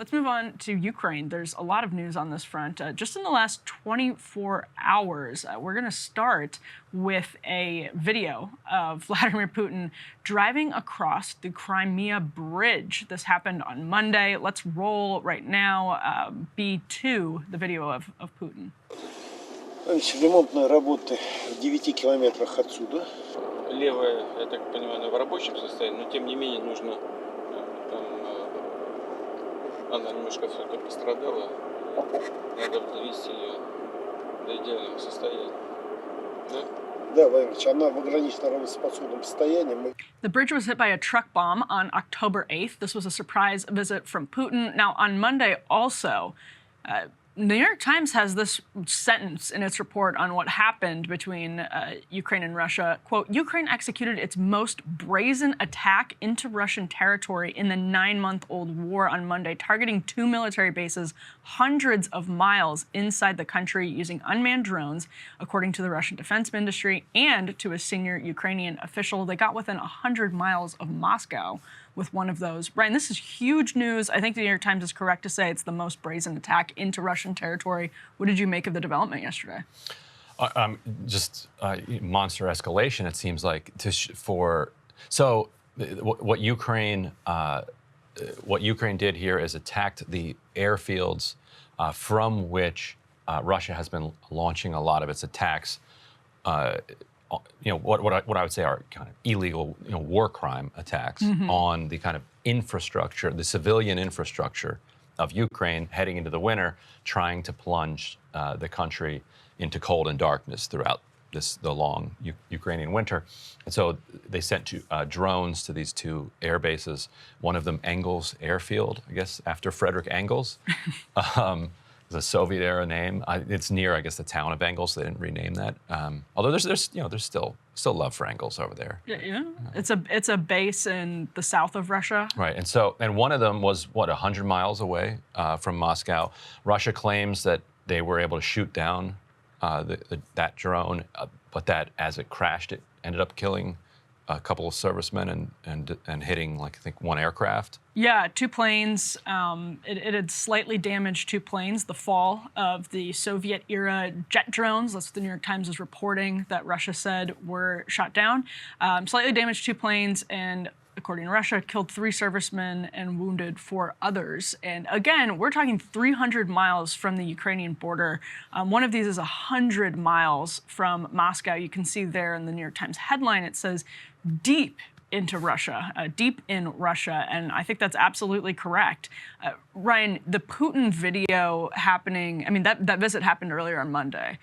Let's move on to Ukraine. There's a lot of news on this front. Just in the last 24 hours, we're going to start with a video of Vladimir Putin driving across the Crimea Bridge. This happened on Monday. Let's roll right now. B2, the video of Putin. Ремонтные работы в 9 километрах отсюда. Левая, я так понимаю, в рабочем состоянии, но тем не менее нужно, она немножко все-таки пострадала, надо довести ее до идеального состояния. Да? Да, Владимир Ильич, она в ограниченном работоспособном состоянии. The bridge was hit by a truck bomb on October 8th. This was a surprise visit from Putin. Now, on Monday also, the New York Times has this sentence in its report on what happened between Ukraine and Russia. Quote, Ukraine executed its most brazen attack into Russian territory in the 9-month-old war on Monday, targeting 2 military bases hundreds of miles inside the country using unmanned drones, according to the Russian defense ministry and to a senior Ukrainian official. They got within 100 miles of Moscow with one of those. Brian, this is huge news. I think the New York Times is correct to say it's the most brazen attack into Russian territory. What did you make of the development yesterday? Just monster escalation, it seems like. What Ukraine did here is attacked the airfields from which Russia has been launching a lot of its attacks. What I would say are kind of illegal, war crime attacks on the kind of infrastructure, the civilian infrastructure of Ukraine heading into the winter, trying to plunge the country into cold and darkness throughout the long Ukrainian winter. And so they sent drones to these 2 air bases. One of them, Engels Airfield, I guess, after Frederick Engels. The Soviet-era name. It's near, I guess, the town of Engels. They didn't rename that. Although there's still love for Engels over there. Yeah. It's a base in the south of Russia. Right, and one of them was 100 miles away from Moscow. Russia claims that they were able to shoot down that drone, but that as it crashed, it ended up killing a couple of servicemen and hitting, like, I think, 1 aircraft. Yeah, 2 planes. It had slightly damaged 2 planes. The fall of the Soviet-era jet drones, that's what the New York Times is reporting, that Russia said were shot down. Slightly damaged 2 planes, and according to Russia, killed 3 servicemen and wounded 4 others. And again, we're talking 300 miles from the Ukrainian border. One of these is 100 miles from Moscow. You can see there in the New York Times headline, it says, deep into Russia, deep in Russia. And I think that's absolutely correct. Ryan, the Putin video happening, I mean, that visit happened earlier on Monday.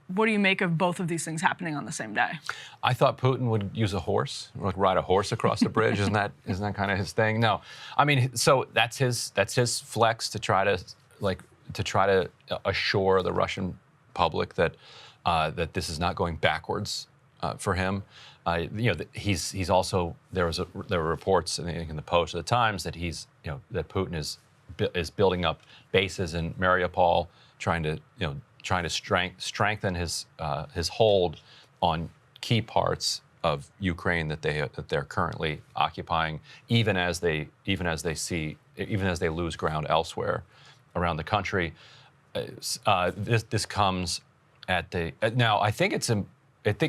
What do you make of both of these things happening on the same day? I thought Putin would use a horse, like ride a horse across the bridge. Isn't that kind of his thing? No, I mean, so that's his flex to try to assure the Russian public that that this is not going backwards for him. He's also there were reports in the Post at the Times that that Putin is building up bases in Mariupol, trying to strengthen his hold on key parts of Ukraine that they're currently occupying, even as they lose ground elsewhere around the country. This comes at the now. I think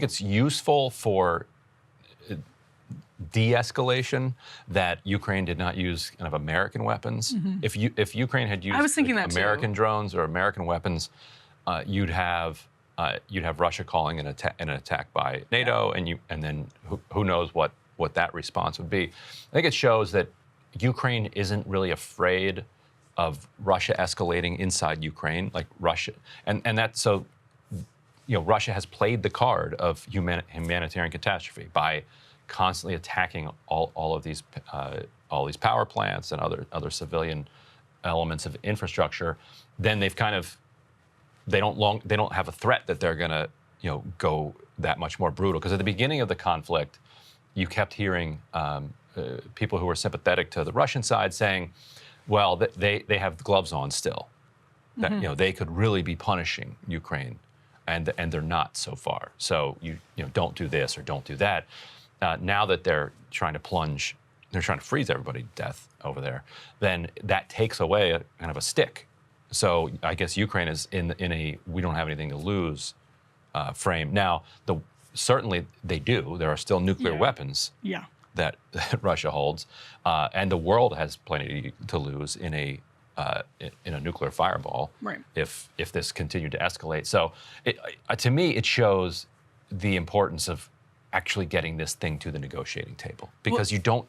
it's useful for de-escalation that Ukraine did not use kind of American weapons. If Ukraine had used American drones or American weapons, you'd have Russia calling an attack by NATO, and then who knows what that response would be. I think it shows that Ukraine isn't really afraid of Russia escalating inside Ukraine, like Russia, and that so. Russia has played the card of humanitarian catastrophe by constantly attacking all of these power plants and other civilian elements of infrastructure. Then they don't have a threat that they're going to go that much more brutal. Because at the beginning of the conflict, you kept hearing people who were sympathetic to the Russian side saying, well, they have gloves on still. That they could really be punishing Ukraine. And they're not so far. So you don't do this or don't do that. Now that they're trying to plunge they're trying to freeze everybody to death over there, then that takes away kind of a stick. So I guess Ukraine is in a we don't have anything to lose frame. Now, certainly they do. There are still nuclear weapons that Russia holds, and the world has plenty to lose in a nuclear fireball if this continued to escalate. So to me, it shows the importance of actually getting this thing to the negotiating table, because you don't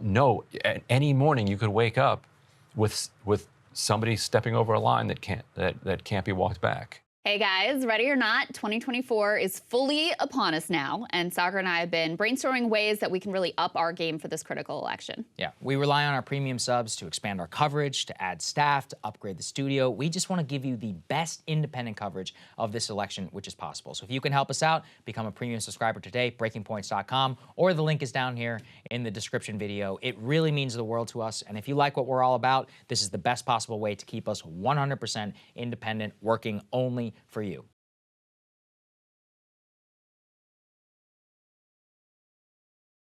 know. Any morning you could wake up with somebody stepping over a line that can't be walked back. Hey guys, ready or not, 2024 is fully upon us now, and Sagar and I have been brainstorming ways that we can really up our game for this critical election. Yeah, we rely on our premium subs to expand our coverage, to add staff, to upgrade the studio. We just want to give you the best independent coverage of this election, which is possible. So if you can help us out, become a premium subscriber today, breakingpoints.com, or the link is down here in the description video. It really means the world to us, and if you like what we're all about, this is the best possible way to keep us 100% independent, working only for you.